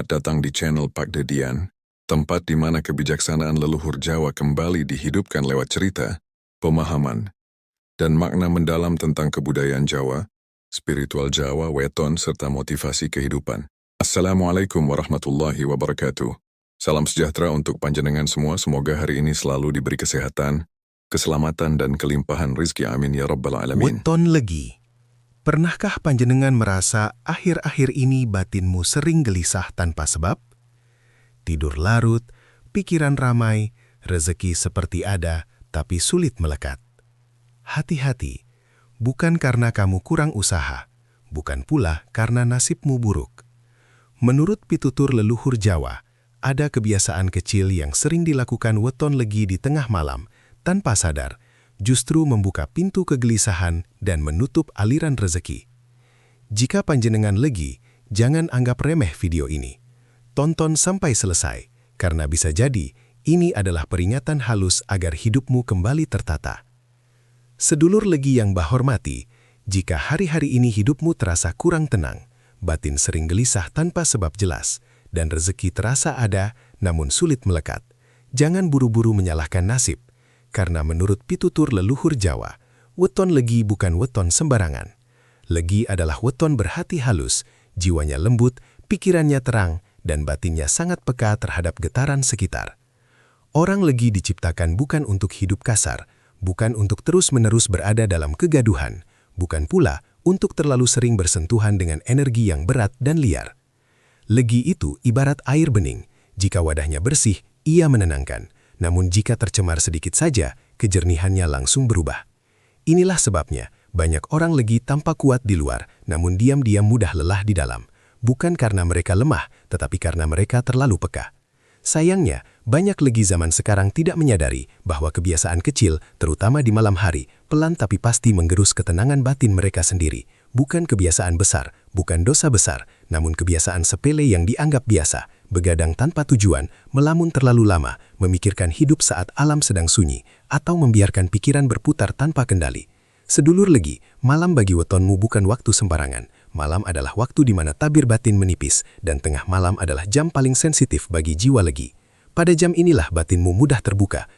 Selamat datang di channel Pak Dedian, tempat di mana kebijaksanaan leluhur Jawa kembali dihidupkan lewat cerita, pemahaman, dan makna mendalam tentang kebudayaan Jawa, spiritual Jawa, weton, serta motivasi kehidupan. Assalamualaikum warahmatullahi wabarakatuh. Salam sejahtera untuk panjenengan semua, semoga hari ini selalu diberi kesehatan, keselamatan, dan kelimpahan rizki, amin ya rabbal alamin. Weton Legi. Pernahkah panjenengan merasa akhir-akhir ini batinmu sering gelisah tanpa sebab? Tidur larut, pikiran ramai, rezeki seperti ada, tapi sulit melekat. Hati-hati, bukan karena kamu kurang usaha, bukan pula karena nasibmu buruk. Menurut pitutur leluhur Jawa, ada kebiasaan kecil yang sering dilakukan weton legi di tengah malam, tanpa sadar, justru membuka pintu kegelisahan dan menutup aliran rezeki. Jika panjenengan legi, jangan anggap remeh video ini. Tonton sampai selesai, karena bisa jadi ini adalah peringatan halus agar hidupmu kembali tertata. Sedulur legi yang bahormati, jika hari-hari ini hidupmu terasa kurang tenang, batin sering gelisah tanpa sebab jelas, dan rezeki terasa ada namun sulit melekat, jangan buru-buru menyalahkan nasib. Karena menurut pitutur leluhur Jawa, weton legi bukan weton sembarangan. Legi adalah weton berhati halus, jiwanya lembut, pikirannya terang, dan batinnya sangat peka terhadap getaran sekitar. Orang legi diciptakan bukan untuk hidup kasar, bukan untuk terus-menerus berada dalam kegaduhan, bukan pula untuk terlalu sering bersentuhan dengan energi yang berat dan liar. Legi itu ibarat air bening, jika wadahnya bersih, ia menenangkan. Namun jika tercemar sedikit saja, kejernihannya langsung berubah. Inilah sebabnya, banyak orang legi tampak kuat di luar, namun diam-diam mudah lelah di dalam. Bukan karena mereka lemah, tetapi karena mereka terlalu peka. Sayangnya, banyak legi zaman sekarang tidak menyadari bahwa kebiasaan kecil, terutama di malam hari, pelan tapi pasti menggerus ketenangan batin mereka sendiri. Bukan kebiasaan besar, bukan dosa besar, namun kebiasaan sepele yang dianggap biasa. Begadang tanpa tujuan, melamun terlalu lama, memikirkan hidup saat alam sedang sunyi, atau membiarkan pikiran berputar tanpa kendali. Sedulur legi, malam bagi wetonmu bukan waktu sembarangan. Malam adalah waktu di mana tabir batin menipis, dan tengah malam adalah jam paling sensitif bagi jiwa legi. Pada jam inilah batinmu mudah terbuka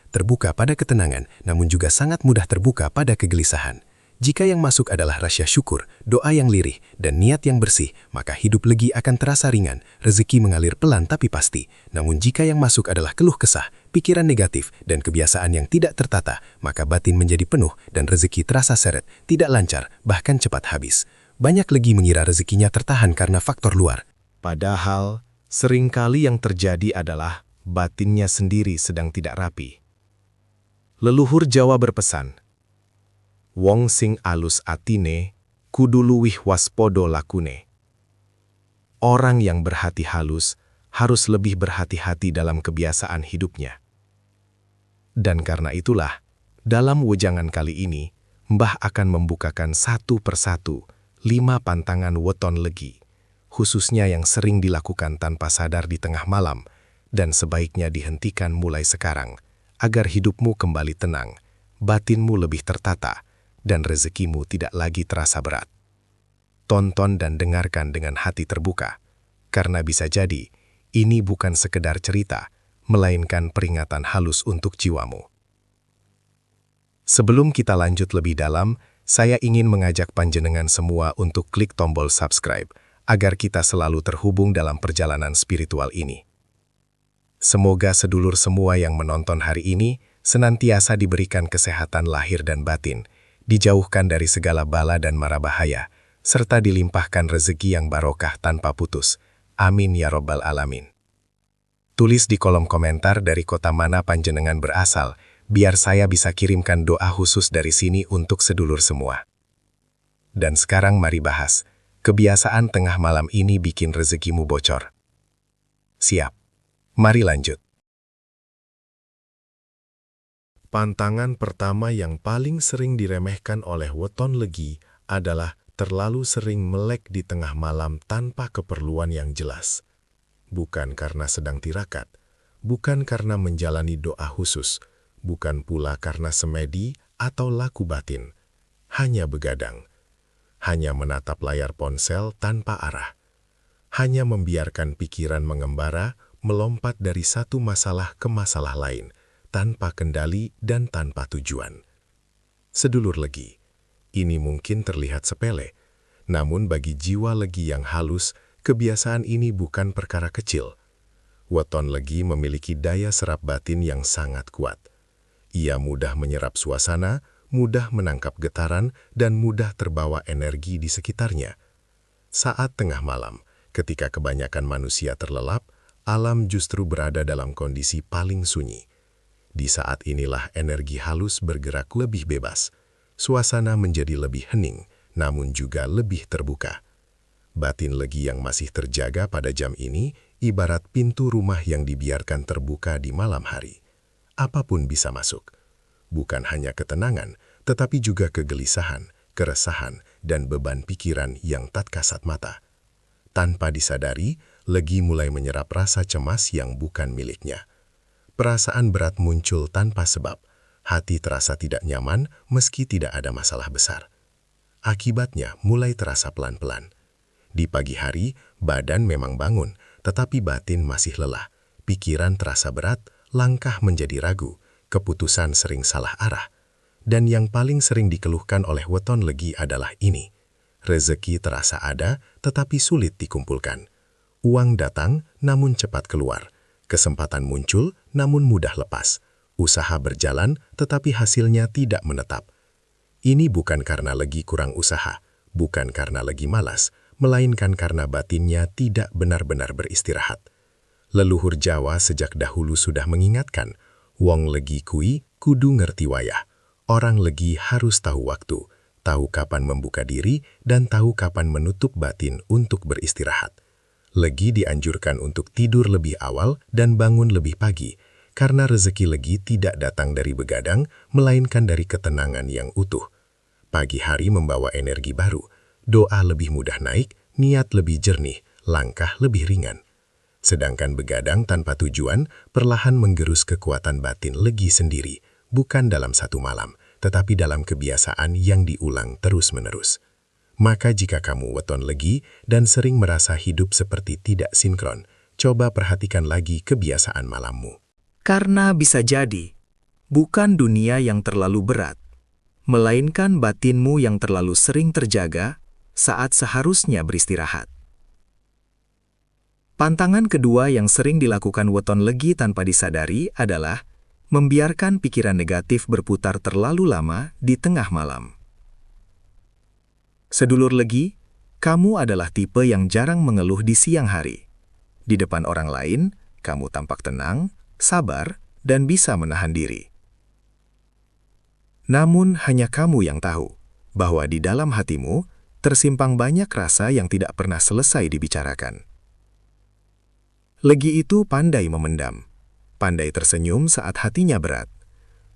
pada ketenangan, namun juga sangat mudah terbuka pada kegelisahan. Jika yang masuk adalah rasa syukur, doa yang lirih, dan niat yang bersih, maka hidup legi akan terasa ringan, rezeki mengalir pelan tapi pasti. Namun jika yang masuk adalah keluh kesah, pikiran negatif, dan kebiasaan yang tidak tertata, maka batin menjadi penuh dan rezeki terasa seret, tidak lancar, bahkan cepat habis. Banyak legi mengira rezekinya tertahan karena faktor luar. Padahal, seringkali yang terjadi adalah batinnya sendiri sedang tidak rapi. Leluhur Jawa berpesan, wong sing alus atine, kudu luwih waspodo lakune. Orang yang berhati halus harus lebih berhati-hati dalam kebiasaan hidupnya. Dan karena itulah, dalam wejangan kali ini, Mbah akan membukakan satu persatu 5 pantangan weton legi, khususnya yang sering dilakukan tanpa sadar di tengah malam, dan sebaiknya dihentikan mulai sekarang, agar hidupmu kembali tenang, batinmu lebih tertata, dan rezekimu tidak lagi terasa berat. Tonton dan dengarkan dengan hati terbuka, karena bisa jadi ini bukan sekedar cerita, melainkan peringatan halus untuk jiwamu. Sebelum kita lanjut lebih dalam, saya ingin mengajak panjenengan semua untuk klik tombol subscribe, agar kita selalu terhubung dalam perjalanan spiritual ini. Semoga sedulur semua yang menonton hari ini senantiasa diberikan kesehatan lahir dan batin, dijauhkan dari segala bala dan mara bahaya, serta dilimpahkan rezeki yang barokah tanpa putus. Amin ya rabbal alamin. Tulis di kolom komentar dari kota mana panjenengan berasal, biar saya bisa kirimkan doa khusus dari sini untuk sedulur semua. Dan sekarang mari bahas, kebiasaan tengah malam ini bikin rezekimu bocor. Siap. Mari lanjut. Pantangan pertama yang paling sering diremehkan oleh weton legi adalah terlalu sering melek di tengah malam tanpa keperluan yang jelas. Bukan karena sedang tirakat, bukan karena menjalani doa khusus, bukan pula karena semedi atau laku batin. Hanya begadang, hanya menatap layar ponsel tanpa arah, hanya membiarkan pikiran mengembara, melompat dari satu masalah ke masalah lain, tanpa kendali dan tanpa tujuan. Sedulur legi, ini mungkin terlihat sepele, namun bagi jiwa legi yang halus, kebiasaan ini bukan perkara kecil. Weton legi memiliki daya serap batin yang sangat kuat. Ia mudah menyerap suasana, mudah menangkap getaran, dan mudah terbawa energi di sekitarnya. Saat tengah malam, ketika kebanyakan manusia terlelap, alam justru berada dalam kondisi paling sunyi. Di saat inilah energi halus bergerak lebih bebas. Suasana menjadi lebih hening, namun juga lebih terbuka. Batin legi yang masih terjaga pada jam ini ibarat pintu rumah yang dibiarkan terbuka di malam hari. Apapun bisa masuk. Bukan hanya ketenangan, tetapi juga kegelisahan, keresahan, dan beban pikiran yang tak kasat mata. Tanpa disadari, legi mulai menyerap rasa cemas yang bukan miliknya. Perasaan berat muncul tanpa sebab. Hati terasa tidak nyaman meski tidak ada masalah besar. Akibatnya mulai terasa pelan-pelan. Di pagi hari, badan memang bangun, tetapi batin masih lelah. Pikiran terasa berat, langkah menjadi ragu, keputusan sering salah arah. Dan yang paling sering dikeluhkan oleh weton legi adalah ini. Rezeki terasa ada, tetapi sulit dikumpulkan. Uang datang, namun cepat keluar. Kesempatan muncul, namun mudah lepas. Usaha berjalan, tetapi hasilnya tidak menetap. Ini bukan karena legi kurang usaha, bukan karena legi malas, melainkan karena batinnya tidak benar-benar beristirahat. Leluhur Jawa sejak dahulu sudah mengingatkan, wong legi kui kudu ngerti wayah. Orang legi harus tahu waktu, tahu kapan membuka diri, dan tahu kapan menutup batin untuk beristirahat. Legi dianjurkan untuk tidur lebih awal dan bangun lebih pagi, karena rezeki legi tidak datang dari begadang, melainkan dari ketenangan yang utuh. Pagi hari membawa energi baru, doa lebih mudah naik, niat lebih jernih, langkah lebih ringan. Sedangkan begadang tanpa tujuan perlahan menggerus kekuatan batin legi sendiri, bukan dalam satu malam, tetapi dalam kebiasaan yang diulang terus-menerus. Maka jika kamu weton legi dan sering merasa hidup seperti tidak sinkron, coba perhatikan lagi kebiasaan malammu. Karena bisa jadi, bukan dunia yang terlalu berat, melainkan batinmu yang terlalu sering terjaga saat seharusnya beristirahat. Pantangan kedua yang sering dilakukan weton legi tanpa disadari adalah membiarkan pikiran negatif berputar terlalu lama di tengah malam. Sedulur legi, kamu adalah tipe yang jarang mengeluh di siang hari. Di depan orang lain, kamu tampak tenang, sabar, dan bisa menahan diri. Namun hanya kamu yang tahu bahwa di dalam hatimu tersimpan banyak rasa yang tidak pernah selesai dibicarakan. Legi itu pandai memendam, pandai tersenyum saat hatinya berat,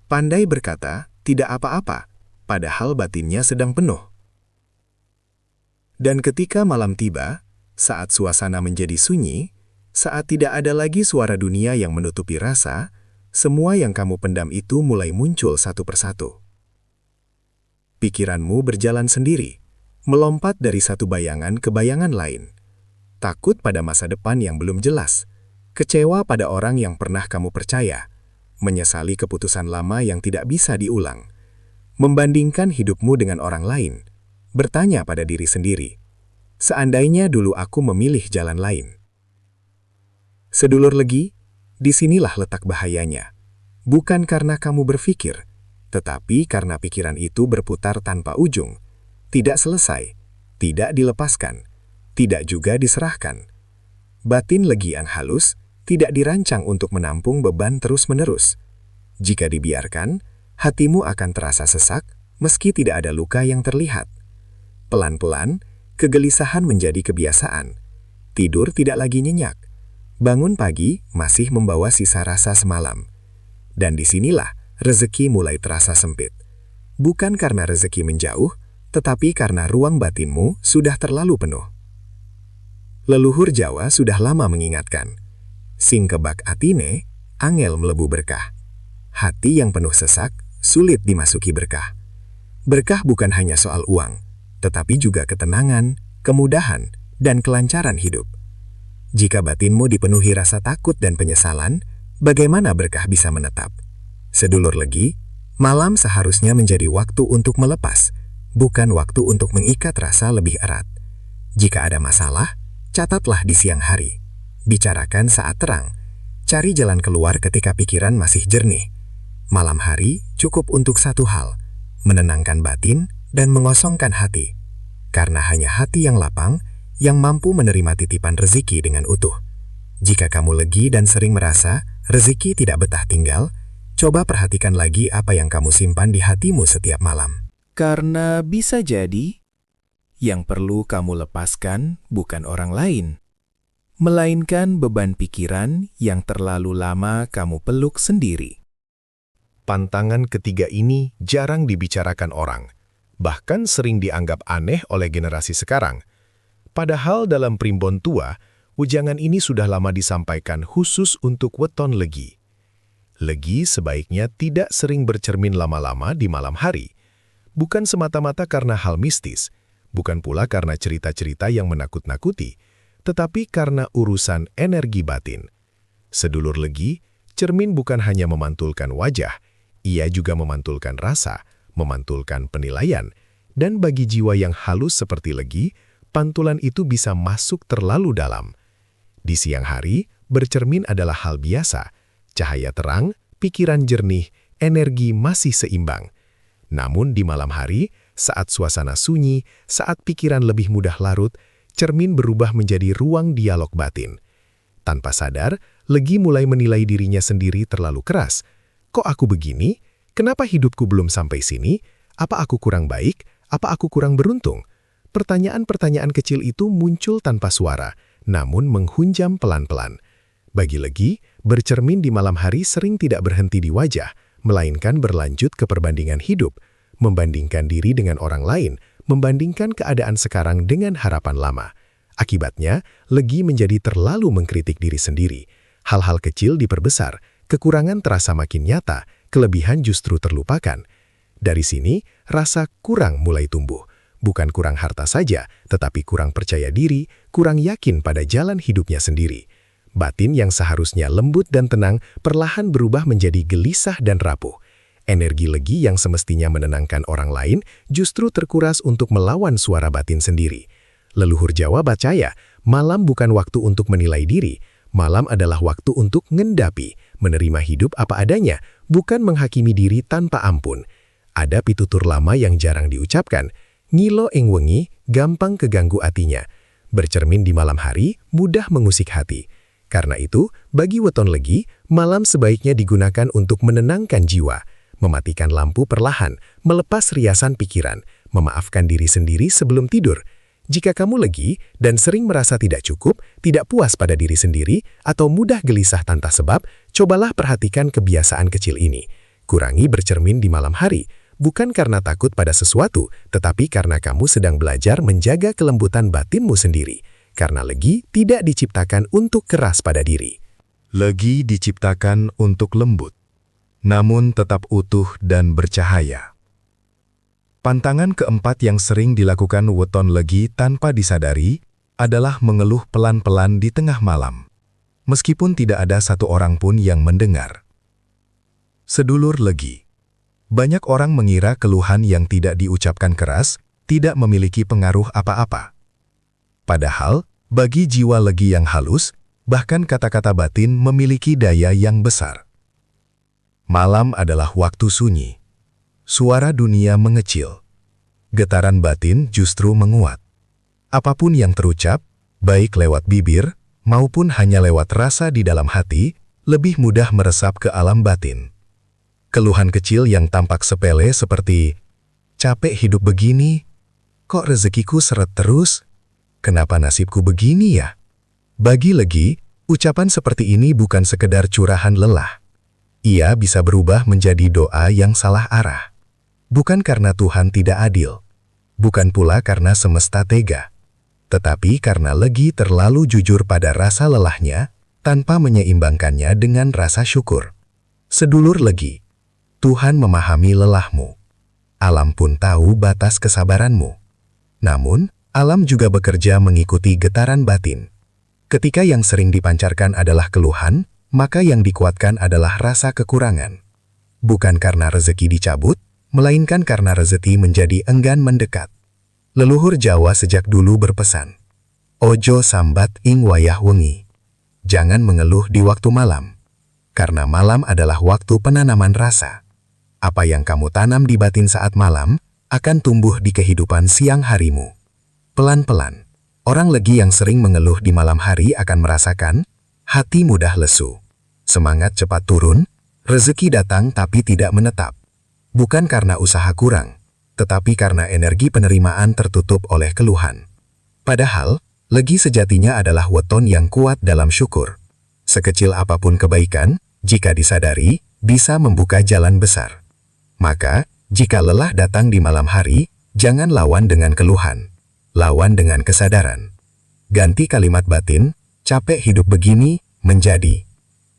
pandai berkata tidak apa-apa, padahal batinnya sedang penuh. Dan ketika malam tiba, saat suasana menjadi sunyi, saat tidak ada lagi suara dunia yang menutupi rasa, semua yang kamu pendam itu mulai muncul satu persatu. Pikiranmu berjalan sendiri, melompat dari satu bayangan ke bayangan lain. Takut pada masa depan yang belum jelas, kecewa pada orang yang pernah kamu percaya, menyesali keputusan lama yang tidak bisa diulang, membandingkan hidupmu dengan orang lain, bertanya pada diri sendiri, seandainya dulu aku memilih jalan lain. Sedulur legi, disinilah letak bahayanya. Bukan karena kamu berpikir, tetapi karena pikiran itu berputar tanpa ujung, tidak selesai, tidak dilepaskan, tidak juga diserahkan. Batin legi yang halus tidak dirancang untuk menampung beban terus-menerus. Jika dibiarkan, hatimu akan terasa sesak meski tidak ada luka yang terlihat. Pelan-pelan, kegelisahan menjadi kebiasaan. Tidur tidak lagi nyenyak. Bangun pagi masih membawa sisa rasa semalam. Dan disinilah rezeki mulai terasa sempit. Bukan karena rezeki menjauh, tetapi karena ruang batinmu sudah terlalu penuh. Leluhur Jawa sudah lama mengingatkan, sing kebak atine, angel melebu berkah. Hati yang penuh sesak, sulit dimasuki berkah. Berkah bukan hanya soal uang, tetapi juga ketenangan, kemudahan, dan kelancaran hidup. Jika batinmu dipenuhi rasa takut dan penyesalan, bagaimana berkah bisa menetap? Sedulur Legi, malam seharusnya menjadi waktu untuk melepas, bukan waktu untuk mengikat rasa lebih erat. Jika ada masalah, catatlah di siang hari. Bicarakan saat terang. Cari jalan keluar ketika pikiran masih jernih. Malam hari cukup untuk satu hal, menenangkan batin dan mengosongkan hati. Karena hanya hati yang lapang yang mampu menerima titipan rezeki dengan utuh. Jika kamu legi dan sering merasa rezeki tidak betah tinggal, coba perhatikan lagi apa yang kamu simpan di hatimu setiap malam. Karena bisa jadi, yang perlu kamu lepaskan bukan orang lain, melainkan beban pikiran yang terlalu lama kamu peluk sendiri. Pantangan ketiga ini jarang dibicarakan orang, bahkan sering dianggap aneh oleh generasi sekarang. Padahal dalam primbon tua, ujangan ini sudah lama disampaikan khusus untuk weton legi. Legi sebaiknya tidak sering bercermin lama-lama di malam hari. Bukan semata-mata karena hal mistis, bukan pula karena cerita-cerita yang menakut-nakuti, tetapi karena urusan energi batin. Sedulur legi, cermin bukan hanya memantulkan wajah, ia juga memantulkan rasa, memantulkan penilaian, dan bagi jiwa yang halus seperti legi, pantulan itu bisa masuk terlalu dalam. Di siang hari, bercermin adalah hal biasa. Cahaya terang, pikiran jernih, energi masih seimbang. Namun di malam hari, saat suasana sunyi, saat pikiran lebih mudah larut, cermin berubah menjadi ruang dialog batin. Tanpa sadar, legi mulai menilai dirinya sendiri terlalu keras. Kok aku begini? Kenapa hidupku belum sampai sini? Apa aku kurang baik? Apa aku kurang beruntung? Pertanyaan-pertanyaan kecil itu muncul tanpa suara, namun menghunjam pelan-pelan. Bagi legi, bercermin di malam hari sering tidak berhenti di wajah, melainkan berlanjut ke perbandingan hidup, membandingkan diri dengan orang lain, membandingkan keadaan sekarang dengan harapan lama. Akibatnya, legi menjadi terlalu mengkritik diri sendiri. Hal-hal kecil diperbesar, kekurangan terasa makin nyata, kelebihan justru terlupakan. Dari sini, rasa kurang mulai tumbuh. Bukan kurang harta saja, tetapi kurang percaya diri, kurang yakin pada jalan hidupnya sendiri. Batin yang seharusnya lembut dan tenang perlahan berubah menjadi gelisah dan rapuh. Energi legi yang semestinya menenangkan orang lain justru terkuras untuk melawan suara batin sendiri. Leluhur Jawa percaya, malam bukan waktu untuk menilai diri, malam adalah waktu untuk ngendapi, menerima hidup apa adanya, bukan menghakimi diri tanpa ampun. Ada pitutur lama yang jarang diucapkan, ngilo ing wengi, gampang keganggu atinya. Bercermin di malam hari, mudah mengusik hati. Karena itu, bagi weton legi, malam sebaiknya digunakan untuk menenangkan jiwa, mematikan lampu perlahan, melepas riasan pikiran, memaafkan diri sendiri sebelum tidur. Jika kamu legi dan sering merasa tidak cukup, tidak puas pada diri sendiri, atau mudah gelisah tanpa sebab, cobalah perhatikan kebiasaan kecil ini. Kurangi bercermin di malam hari, bukan karena takut pada sesuatu, tetapi karena kamu sedang belajar menjaga kelembutan batinmu sendiri. Karena legi tidak diciptakan untuk keras pada diri. Legi diciptakan untuk lembut, namun tetap utuh dan bercahaya. Pantangan keempat yang sering dilakukan weton legi tanpa disadari adalah mengeluh pelan-pelan di tengah malam, meskipun tidak ada satu orang pun yang mendengar. Sedulur legi, banyak orang mengira keluhan yang tidak diucapkan keras tidak memiliki pengaruh apa-apa. Padahal, bagi jiwa legi yang halus, bahkan kata-kata batin memiliki daya yang besar. Malam adalah waktu sunyi. Suara dunia mengecil. Getaran batin justru menguat. Apapun yang terucap, baik lewat bibir, maupun hanya lewat rasa di dalam hati, lebih mudah meresap ke alam batin. Keluhan kecil yang tampak sepele seperti, capek hidup begini, kok rezekiku seret terus? Kenapa nasibku begini ya? Bagi legi, ucapan seperti ini bukan sekedar curahan lelah. Ia bisa berubah menjadi doa yang salah arah. Bukan karena Tuhan tidak adil. Bukan pula karena semesta tega. Tetapi karena legi terlalu jujur pada rasa lelahnya, tanpa menyeimbangkannya dengan rasa syukur. Sedulur legi, Tuhan memahami lelahmu. Alam pun tahu batas kesabaranmu. Namun, alam juga bekerja mengikuti getaran batin. Ketika yang sering dipancarkan adalah keluhan, maka yang dikuatkan adalah rasa kekurangan. Bukan karena rezeki dicabut, melainkan karena rezeki menjadi enggan mendekat. Leluhur Jawa sejak dulu berpesan, "Ojo sambat ing wayah wengi." Jangan mengeluh di waktu malam, karena malam adalah waktu penanaman rasa. Apa yang kamu tanam di batin saat malam akan tumbuh di kehidupan siang harimu. Pelan-pelan, orang legi yang sering mengeluh di malam hari akan merasakan hati mudah lesu, semangat cepat turun, rezeki datang tapi tidak menetap. Bukan karena usaha kurang, tetapi karena energi penerimaan tertutup oleh keluhan. Padahal, legi sejatinya adalah weton yang kuat dalam syukur. Sekecil apapun kebaikan, jika disadari, bisa membuka jalan besar. Maka, jika lelah datang di malam hari, jangan lawan dengan keluhan. Lawan dengan kesadaran. Ganti kalimat batin, capek hidup begini, menjadi,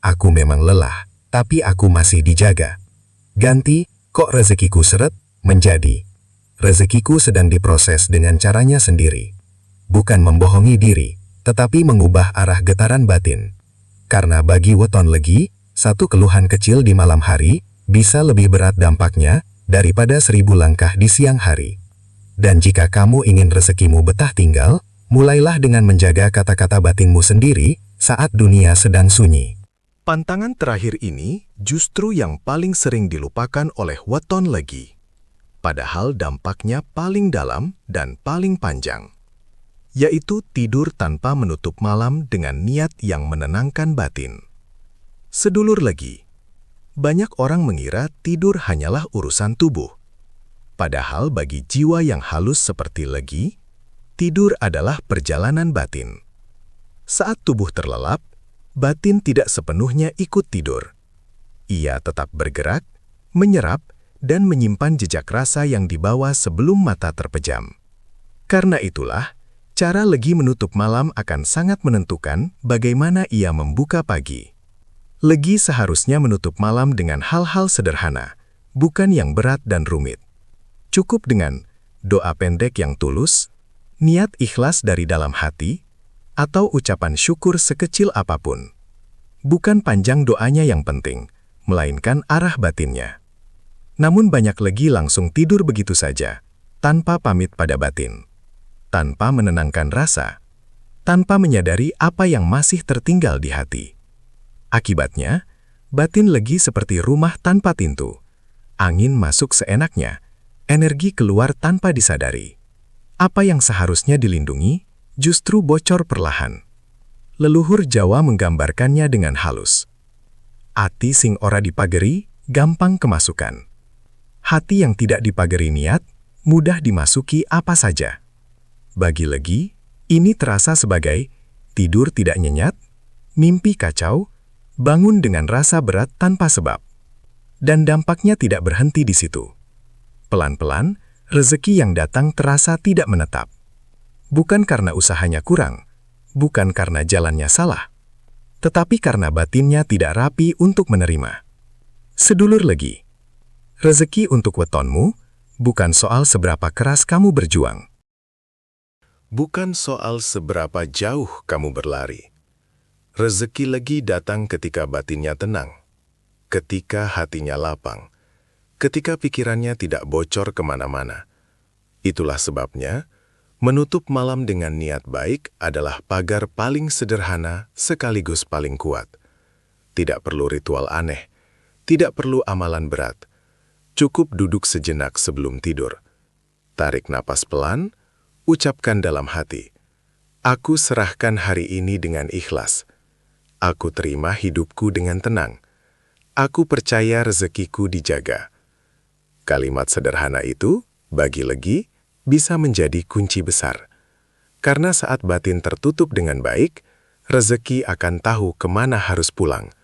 aku memang lelah, tapi aku masih dijaga. Ganti, kok rezekiku seret, menjadi, rezekiku sedang diproses dengan caranya sendiri. Bukan membohongi diri, tetapi mengubah arah getaran batin. Karena bagi weton legi, satu keluhan kecil di malam hari, bisa lebih berat dampaknya daripada 1000 langkah di siang hari. Dan jika kamu ingin rezekimu betah tinggal, mulailah dengan menjaga kata-kata batinmu sendiri saat dunia sedang sunyi. Pantangan terakhir ini justru yang paling sering dilupakan oleh weton legi. Padahal dampaknya paling dalam dan paling panjang. Yaitu tidur tanpa menutup malam dengan niat yang menenangkan batin. Sedulur legi, banyak orang mengira tidur hanyalah urusan tubuh. Padahal bagi jiwa yang halus seperti legi, tidur adalah perjalanan batin. Saat tubuh terlelap, batin tidak sepenuhnya ikut tidur. Ia tetap bergerak, menyerap, dan menyimpan jejak rasa yang dibawa sebelum mata terpejam. Karena itulah, cara legi menutup malam akan sangat menentukan bagaimana ia membuka pagi. Legi seharusnya menutup malam dengan hal-hal sederhana, bukan yang berat dan rumit. Cukup dengan doa pendek yang tulus, niat ikhlas dari dalam hati, atau ucapan syukur sekecil apapun. Bukan panjang doanya yang penting, melainkan arah batinnya. Namun banyak legi langsung tidur begitu saja, tanpa pamit pada batin, tanpa menenangkan rasa, tanpa menyadari apa yang masih tertinggal di hati. Akibatnya, batin legi seperti rumah tanpa pintu. Angin masuk seenaknya, energi keluar tanpa disadari. Apa yang seharusnya dilindungi, justru bocor perlahan. Leluhur Jawa menggambarkannya dengan halus. Ati sing ora dipageri, gampang kemasukan. Hati yang tidak dipageri niat, mudah dimasuki apa saja. Bagi legi, ini terasa sebagai tidur tidak nyenyak, mimpi kacau, bangun dengan rasa berat tanpa sebab. Dan dampaknya tidak berhenti di situ. Pelan-pelan, rezeki yang datang terasa tidak menetap. Bukan karena usahanya kurang, bukan karena jalannya salah, tetapi karena batinnya tidak rapi untuk menerima. Sedulur legi, rezeki untuk wetonmu bukan soal seberapa keras kamu berjuang. Bukan soal seberapa jauh kamu berlari. Rezeki legi datang ketika batinnya tenang, ketika hatinya lapang, ketika pikirannya tidak bocor kemana-mana. Itulah sebabnya, menutup malam dengan niat baik adalah pagar paling sederhana sekaligus paling kuat. Tidak perlu ritual aneh, tidak perlu amalan berat. Cukup duduk sejenak sebelum tidur. Tarik napas pelan, ucapkan dalam hati, "Aku serahkan hari ini dengan ikhlas. Aku terima hidupku dengan tenang. Aku percaya rezekiku dijaga." Kalimat sederhana itu, bagi legi, bisa menjadi kunci besar. Karena saat batin tertutup dengan baik, rezeki akan tahu kemana harus pulang.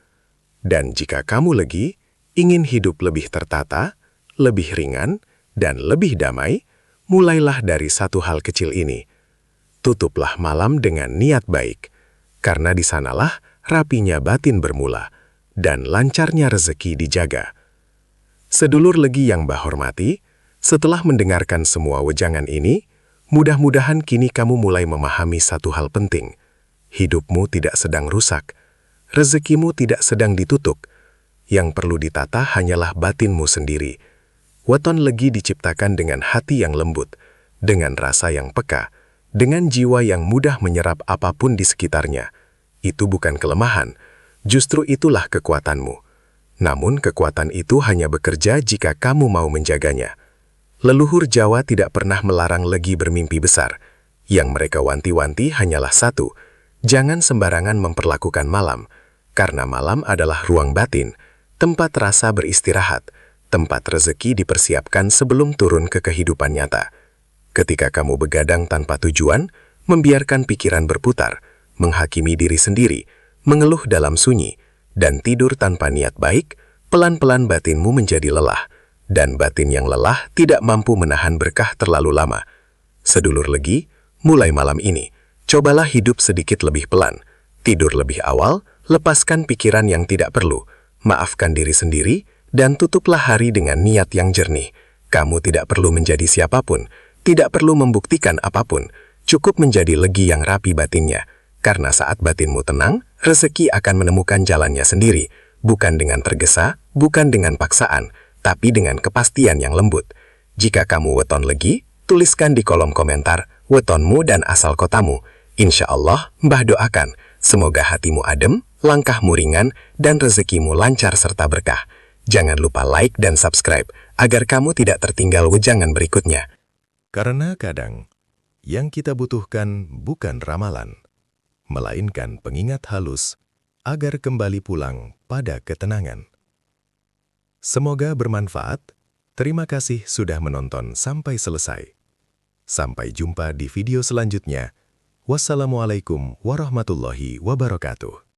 Dan jika kamu legi, ingin hidup lebih tertata, lebih ringan, dan lebih damai, mulailah dari satu hal kecil ini. Tutuplah malam dengan niat baik, karena di sanalah rapinya batin bermula, dan lancarnya rezeki dijaga. Sedulur legi yang hormati, setelah mendengarkan semua wejangan ini, mudah-mudahan kini kamu mulai memahami satu hal penting. hidupmu tidak sedang rusak, rezekimu tidak sedang ditutup. Yang perlu ditata hanyalah batinmu sendiri. Weton Legi diciptakan dengan hati yang lembut, dengan rasa yang peka, dengan jiwa yang mudah menyerap apapun di sekitarnya. Itu bukan kelemahan, justru itulah kekuatanmu. Namun kekuatan itu hanya bekerja jika kamu mau menjaganya. Leluhur Jawa tidak pernah melarang Legi bermimpi besar. Yang mereka wanti-wanti hanyalah satu, jangan sembarangan memperlakukan malam, karena malam adalah ruang batin, tempat rasa beristirahat, tempat rezeki dipersiapkan sebelum turun ke kehidupan nyata. Ketika kamu begadang tanpa tujuan, membiarkan pikiran berputar, menghakimi diri sendiri, mengeluh dalam sunyi, dan tidur tanpa niat baik, pelan-pelan batinmu menjadi lelah, dan batin yang lelah tidak mampu menahan berkah terlalu lama. Sedulur Legi, mulai malam ini, cobalah hidup sedikit lebih pelan, tidur lebih awal, lepaskan pikiran yang tidak perlu, maafkan diri sendiri, dan tutuplah hari dengan niat yang jernih. Kamu tidak perlu menjadi siapapun, tidak perlu membuktikan apapun, cukup menjadi Legi yang rapi batinnya. Karena saat batinmu tenang, rezeki akan menemukan jalannya sendiri, bukan dengan tergesa, bukan dengan paksaan, tapi dengan kepastian yang lembut. Jika kamu weton Legi, tuliskan di kolom komentar wetonmu dan asal kotamu. Insya Allah, Mbah doakan, semoga hatimu adem, langkahmu ringan, dan rezekimu lancar serta berkah. Jangan lupa like dan subscribe, agar kamu tidak tertinggal wejangan berikutnya. Karena kadang, yang kita butuhkan bukan ramalan, melainkan pengingat halus agar kembali pulang pada ketenangan. Semoga bermanfaat. Terima kasih sudah menonton sampai selesai. Sampai jumpa di video selanjutnya. Wassalamualaikum warahmatullahi wabarakatuh.